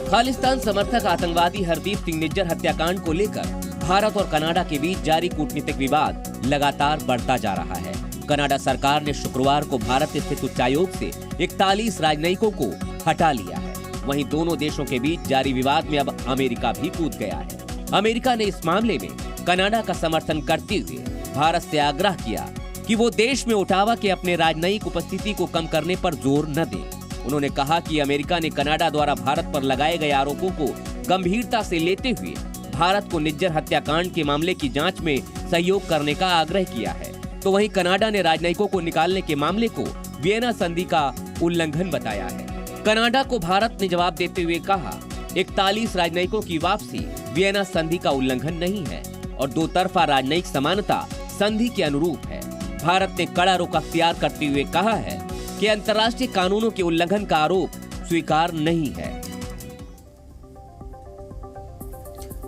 खालिस्तान समर्थक आतंकवादी हरदीप सिंह निज्जर हत्याकांड को लेकर भारत और कनाडा के बीच जारी कूटनीतिक विवाद लगातार बढ़ता जा रहा है। कनाडा सरकार ने शुक्रवार को भारत स्थित उच्चायोग से 41 राजनयिकों को हटा लिया है। वहीं दोनों देशों के बीच जारी विवाद में अब अमेरिका भी कूद गया है। अमेरिका ने इस मामले में कनाडा का समर्थन करते हुए भारत से आग्रह किया कि वो देश में ओटावा के अपने राजनयिक उपस्थिति को कम करने पर जोर न दे। उन्होंने कहा कि अमेरिका ने कनाडा द्वारा भारत पर लगाए गए आरोपों को गंभीरता से लेते हुए भारत को निज्जर हत्याकांड के मामले की जांच में सहयोग करने का आग्रह किया है। तो वहीं कनाडा ने राजनयिकों को निकालने के मामले को वियना संधि का उल्लंघन बताया है। कनाडा को भारत ने जवाब देते हुए कहा, 41 राजनयिकों की वापसी वियना संधि का उल्लंघन नहीं है और दो तरफा राजनयिक समानता संधि के अनुरूप है। भारत ने कड़ा रुख अख्तियार करते हुए कहा है कि अंतर्राष्ट्रीय कानूनों के उल्लंघन का आरोप स्वीकार नहीं है।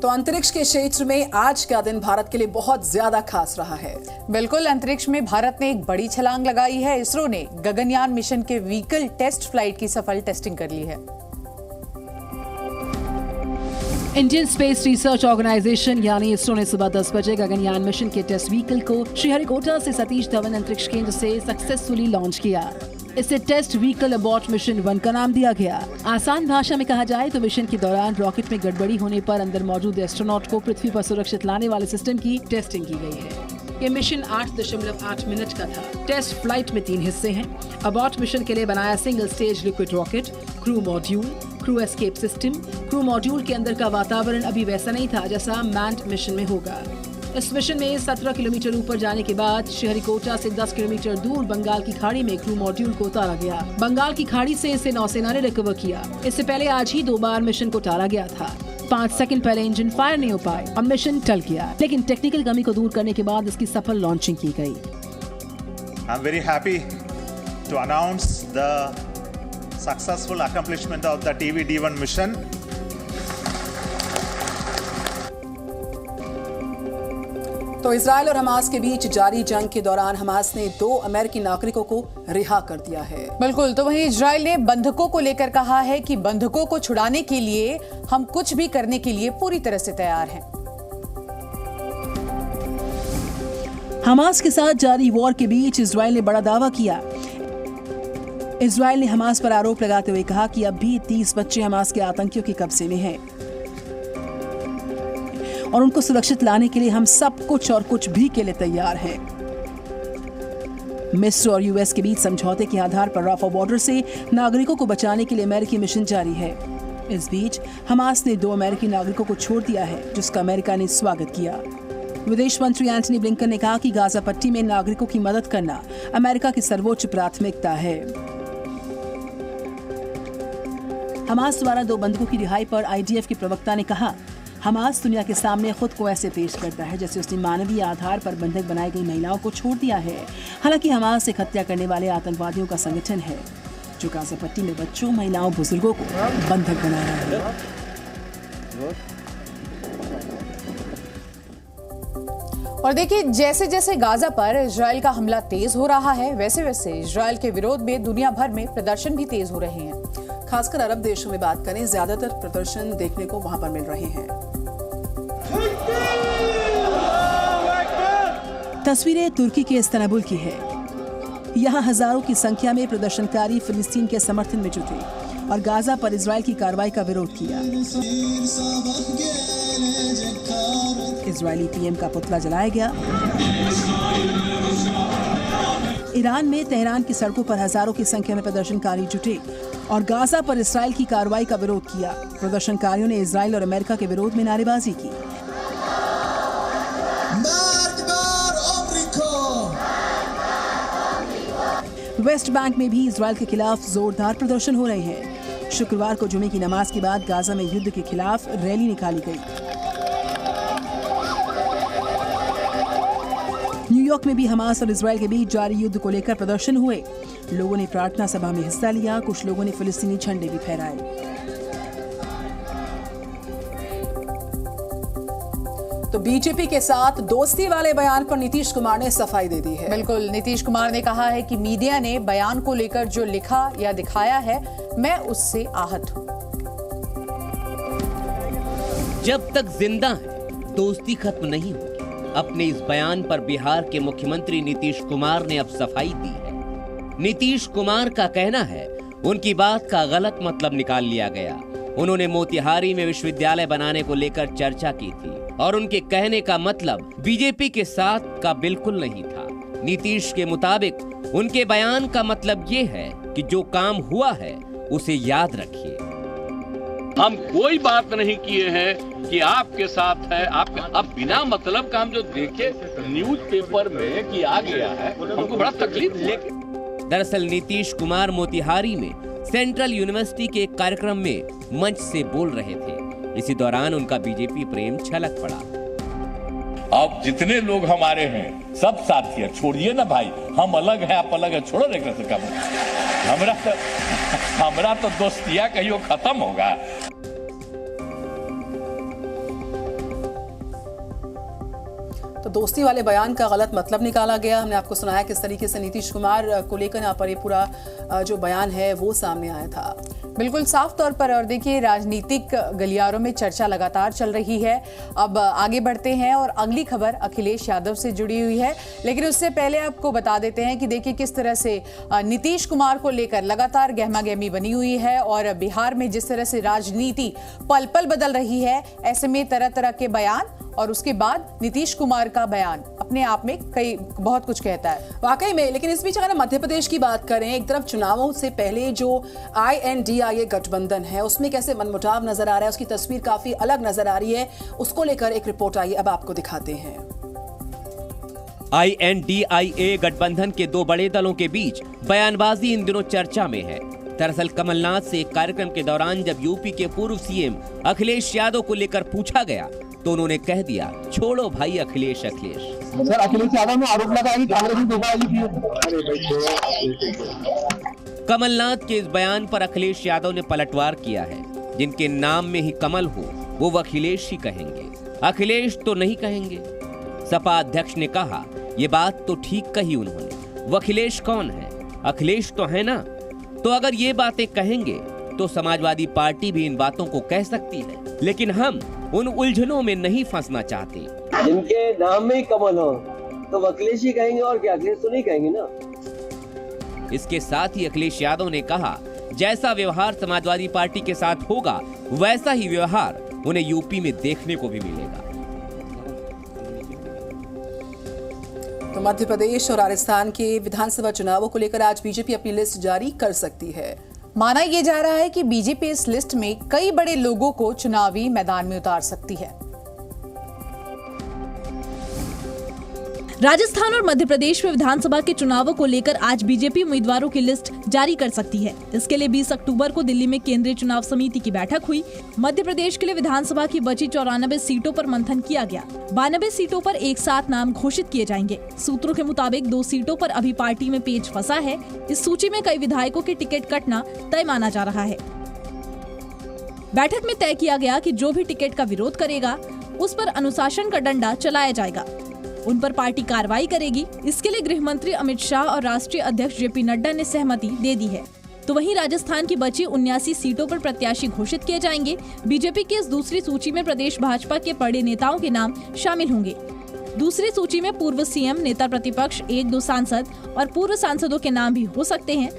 तो अंतरिक्ष के क्षेत्र में आज का दिन भारत के लिए बहुत ज्यादा खास रहा है। बिल्कुल, अंतरिक्ष में भारत ने एक बड़ी छलांग लगाई है। इसरो ने गगनयान मिशन के व्हीकल टेस्ट फ्लाइट की सफल टेस्टिंग कर ली है। इंडियन स्पेस रिसर्च ऑर्गेनाइजेशन यानी इसरो ने सुबह 10 बजे गगनयान मिशन के टेस्ट व्हीकल को श्रीहरिकोटा से सतीश धवन अंतरिक्ष केंद्र से सक्सेसफुली लॉन्च किया। इसे टेस्ट व्हीकल अबॉर्ट मिशन 1 का नाम दिया गया। आसान भाषा में कहा जाए तो मिशन के दौरान रॉकेट में गड़बड़ी होने पर अंदर मौजूद एस्ट्रोनॉट को पृथ्वी पर सुरक्षित लाने वाले सिस्टम की टेस्टिंग की गई है। ये मिशन 8.8 मिनट का था। टेस्ट फ्लाइट में 3 हिस्से हैं। अबॉर्ट मिशन के लिए बनाया single stage liquid rocket, crew module, crew escape system. Crew module के अंदर का वातावरण अभी वैसा नहीं था जैसा मैन्ड मिशन में होगा। इस मिशन में 17 किलोमीटर ऊपर जाने के बाद श्रीहरिकोटा से 10 किलोमीटर दूर बंगाल की खाड़ी में क्रू मॉड्यूल को उतारा गया। बंगाल की खाड़ी से इसे नौसेना ने रिकवर किया। इससे पहले आज ही 2 बार मिशन को टाला गया था। 5 सेकंड पहले इंजन फायर नहीं हो पाए और मिशन टल गया, लेकिन टेक्निकल कमी को दूर करने के बाद इसकी सफल लॉन्चिंग की गई। I am very happy to announce the successful accomplishment of the TVD-1 mission. तो इजराइल और हमास के बीच जारी जंग के दौरान हमास ने 2 अमेरिकी नागरिकों को रिहा कर दिया है। बिल्कुल, तो वहीं इजराइल ने बंधकों को लेकर कहा है कि बंधकों को छुड़ाने के लिए हम कुछ भी करने के लिए पूरी तरह से तैयार हैं। हमास के साथ जारी वॉर के बीच इजराइल ने बड़ा दावा किया। इजराइल ने हमास पर आरोप लगाते हुए कहा कि अब भी 30 बच्चे हमास के आतंकियों के कब्जे में हैं और उनको सुरक्षित लाने के लिए हम सब कुछ और कुछ भी के लिए तैयार हैं। मिस्र और यूएस के बीच समझौते के आधार पर राफा बॉर्डर से नागरिकों को बचाने के लिए अमेरिकी मिशन जारी है। इस बीच हमास ने 2 अमेरिकी नागरिकों को छोड़ दिया है, जिसका अमेरिका ने स्वागत किया। विदेश मंत्री एंटनी ब्लिंकन ने कहा कि गाजा पट्टी में नागरिकों की मदद करना अमेरिका की सर्वोच्च प्राथमिकता है। हमास द्वारा 2 बंधकों की रिहाई पर IDF के प्रवक्ता ने कहा, हमास दुनिया के सामने खुद को ऐसे पेश करता है जैसे उसने मानवीय आधार पर बंधक बनाई गई महिलाओं को छोड़ दिया है। हालांकि हमास एक हत्या करने वाले आतंकवादियों का संगठन है जो गाजा पट्टी में बच्चों, महिलाओं, बुजुर्गों को बंधक बना रहा है। और देखिए, जैसे जैसे गाजा पर इजराइल का हमला तेज हो रहा है, वैसे वैसे इजराइल के विरोध में दुनिया भर में प्रदर्शन भी तेज हो रहे हैं। खासकर अरब देशों में बात करें, ज्यादातर प्रदर्शन देखने को वहां पर मिल रहे हैं। तस्वीरें तुर्की के इस्तांबुल की है। यहाँ हजारों की संख्या में प्रदर्शनकारी फिलिस्तीन के समर्थन में जुटे और गाजा पर इजराइल की कार्रवाई का विरोध किया। इजरायली पीएम का पुतला जलाया गया। ईरान में तेहरान की सड़कों पर हजारों की संख्या में प्रदर्शनकारी जुटे और गाजा पर इजराइल की कार्रवाई का विरोध किया। प्रदर्शनकारियों ने इजराइल और अमेरिका के विरोध में नारेबाजी की। वेस्ट बैंक में भी इजराइल के खिलाफ जोरदार प्रदर्शन हो रहे हैं। शुक्रवार को जुमे की नमाज के बाद गाजा में युद्ध के खिलाफ रैली निकाली गई। न्यूयॉर्क में भी हमास और इजराइल के बीच जारी युद्ध को लेकर प्रदर्शन हुए। लोगों ने प्रार्थना सभा में हिस्सा लिया। कुछ लोगों ने फिलिस्तीनी झंडे भी फहराए। तो बीजेपी के साथ दोस्ती वाले बयान पर नीतीश कुमार ने सफाई दे दी है। बिल्कुल, नीतीश कुमार ने कहा है कि मीडिया ने बयान को लेकर जो लिखा या दिखाया है, मैं उससे आहत हूं। जब तक जिंदा है दोस्ती खत्म नहीं होगी। अपने इस बयान पर बिहार के मुख्यमंत्री नीतीश कुमार ने अब सफाई दी है। नीतीश कुमार का कहना है उनकी बात का गलत मतलब निकाल लिया गया। उन्होंने मोतिहारी में विश्वविद्यालय बनाने को लेकर चर्चा की थी और उनके कहने का मतलब बीजेपी के साथ का बिल्कुल नहीं था। नीतीश के मुताबिक उनके बयान का मतलब ये है कि जो काम हुआ है उसे याद रखिए। हम कोई बात नहीं किए हैं कि आपके साथ है, आपके अब बिना मतलब का हम जो देखे न्यूज़पेपर में कि आ गया है, हमको बड़ा तकलीफ है। दरअसल नीतीश कुमार मोतिहारी में सेंट्रल यूनिवर्सिटी के एक कार्यक्रम में मंच से बोल रहे थे। इसी दौरान उनका बीजेपी प्रेम छलक पड़ा। अब जितने लोग हमारे हैं सब साथी है, छोड़िए ना भाई, हम अलग हैं आप अलग है, छोड़ो एक से कम। हमरा तो दोस्तिया कहियो खत्म होगा। तो दोस्ती वाले बयान का गलत मतलब निकाला गया। हमने आपको सुनाया किस तरीके से नीतीश कुमार को लेकर यहाँ पर ये पूरा जो बयान है वो सामने आया था। बिल्कुल साफ तौर पर। और देखिए राजनीतिक गलियारों में चर्चा लगातार चल रही है। अब आगे बढ़ते हैं और अगली खबर अखिलेश यादव से जुड़ी हुई है, लेकिन उससे पहले आपको बता देते हैं कि देखिए किस तरह से नीतीश कुमार को लेकर लगातार गहमागहमी बनी हुई है और बिहार में जिस तरह से राजनीति पल पल बदल रही है, ऐसे में तरह तरह के बयान और उसके बाद नीतीश कुमार का बयान अपने आप में बहुत कुछ कहता है वाकई में। लेकिन इस बीच अगर मध्य प्रदेश की बात करें, एक तरफ चुनावों से पहले जो INDIA गठबंधन है उसमें कैसे मनमुटाव नजर आ रहा है, उसकी तस्वीर काफी अलग नजर आ रही है। उसको लेकर एक रिपोर्ट आई, अब आपको दिखाते हैं। INDIA गठबंधन के दो बड़े दलों के बीच बयानबाजी इन दिनों चर्चा में है। दरअसल कमलनाथ से एक कार्यक्रम के दौरान जब यूपी के पूर्व CM अखिलेश यादव को लेकर पूछा गया तो उन्होंने कह दिया, छोड़ो भाई अखिलेश। सर अखिलेश यादव ने आरोप लगाया कि कांग्रेस ने धोखाधड़ी की है। कमलनाथ के इस बयान पर अखिलेश यादव ने पलटवार किया है। जिनके नाम में ही कमल हो वो अखिलेश ही कहेंगे, अखिलेश तो नहीं कहेंगे। सपा अध्यक्ष ने कहा, ये बात तो ठीक कही उन्होंने, वो अखिलेश कौन है, अखिलेश तो है ना। तो अगर ये बातें कहेंगे तो समाजवादी पार्टी भी इन बातों को कह सकती है, लेकिन हम उन उलझनों में नहीं फंसना चाहते। जिनके नाम में ही कमल हो तो अखिलेश ही कहेंगे, और क्या अखिलेश तो नहीं कहेंगे ना। इसके साथ ही अखिलेश यादव ने कहा, जैसा व्यवहार समाजवादी पार्टी के साथ होगा वैसा ही व्यवहार उन्हें यूपी में देखने को भी मिलेगा। तो मध्य प्रदेश और राजस्थान के विधानसभा चुनावों को लेकर आज बीजेपी अपनी लिस्ट जारी कर सकती है। माना यह जा रहा है कि बीजेपी इस लिस्ट में कई बड़े लोगों को चुनावी मैदान में उतार सकती है। राजस्थान और मध्य प्रदेश में विधानसभा के चुनावों को लेकर आज बीजेपी उम्मीदवारों की लिस्ट जारी कर सकती है। इसके लिए 20 अक्टूबर को दिल्ली में केंद्रीय चुनाव समिति की बैठक हुई। मध्य प्रदेश के लिए विधानसभा की बची 94 सीटों पर मंथन किया गया। 92 सीटों पर एक साथ नाम घोषित किए जाएंगे। सूत्रों के मुताबिक 2 सीटों पर अभी पार्टी में पेच फंसा है। इस सूची में कई विधायकों के टिकट कटना तय माना जा रहा है। बैठक में तय किया गया कि जो भी टिकट का विरोध करेगा उस पर अनुशासन का डंडा चलाया जाएगा, उन पर पार्टी कार्रवाई करेगी। इसके लिए गृह मंत्री अमित शाह और राष्ट्रीय अध्यक्ष JP नड्डा ने सहमति दे दी है। तो वहीं राजस्थान की बची 79 सीटों पर प्रत्याशी घोषित किए जाएंगे। बीजेपी की इस दूसरी सूची में प्रदेश भाजपा के बड़े नेताओं के नाम शामिल होंगे। दूसरी सूची में पूर्व CM, नेता प्रतिपक्ष, 1-2 सांसद और पूर्व सांसदों के नाम भी हो सकते हैं।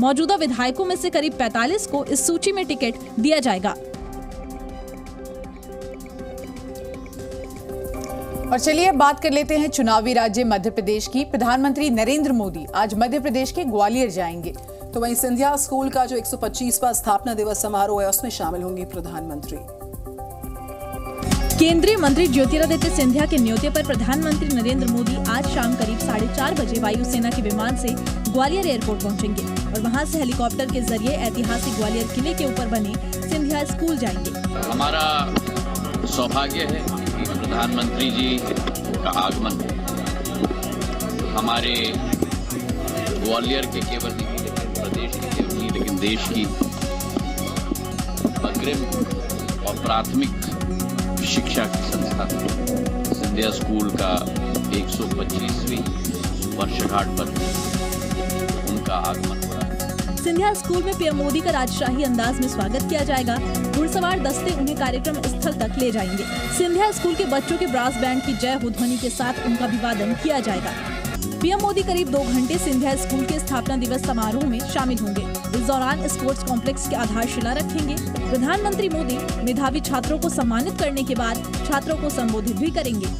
मौजूदा विधायकों में से करीब 45 को इस सूची में टिकट दिया जाएगा। और चलिए बात कर लेते हैं चुनावी राज्य मध्य प्रदेश की। प्रधानमंत्री नरेंद्र मोदी आज मध्य प्रदेश के ग्वालियर जाएंगे। तो वहीं सिंधिया स्कूल का जो 125वां स्थापना दिवस समारोह है उसमें शामिल होंगे प्रधानमंत्री। केंद्रीय मंत्री ज्योतिरादित्य सिंधिया के न्योते पर प्रधानमंत्री नरेंद्र मोदी आज शाम करीब 4:30 बजे वायुसेना के विमान से ग्वालियर एयरपोर्ट पहुंचेंगे और वहां से हेलीकॉप्टर के जरिए ऐतिहासिक ग्वालियर किले के ऊपर बने सिंधिया स्कूल जाएंगे। हमारा सौभाग्य है कि प्रधानमंत्री जी का आगमन हमारे ग्वालियर के केवल प्रदेश की केवल नहीं लेकिन देश की अग्रिम और प्राथमिक शिक्षा की संस्था सिंधिया स्कूल का 125वीं वर्षगांठ पर उनका आगमन हो रहा है। सिंधिया स्कूल में पीएम मोदी का राजशाही अंदाज में स्वागत किया जाएगा। घुड़सवार दस्ते उन्हें कार्यक्रम स्थल तक ले जाएंगे। सिंधिया स्कूल के बच्चों के ब्रास बैंड की जय हो ध्वनि के साथ उनका अभिवादन किया जाएगा। पीएम मोदी करीब 2 घंटे सिंधिया स्कूल के स्थापना दिवस समारोह में शामिल होंगे। इस दौरान स्पोर्ट्स कॉम्प्लेक्स की आधारशिला रखेंगे। प्रधानमंत्री मोदी मेधावी छात्रों को सम्मानित करने के बाद छात्रों को संबोधित भी करेंगे।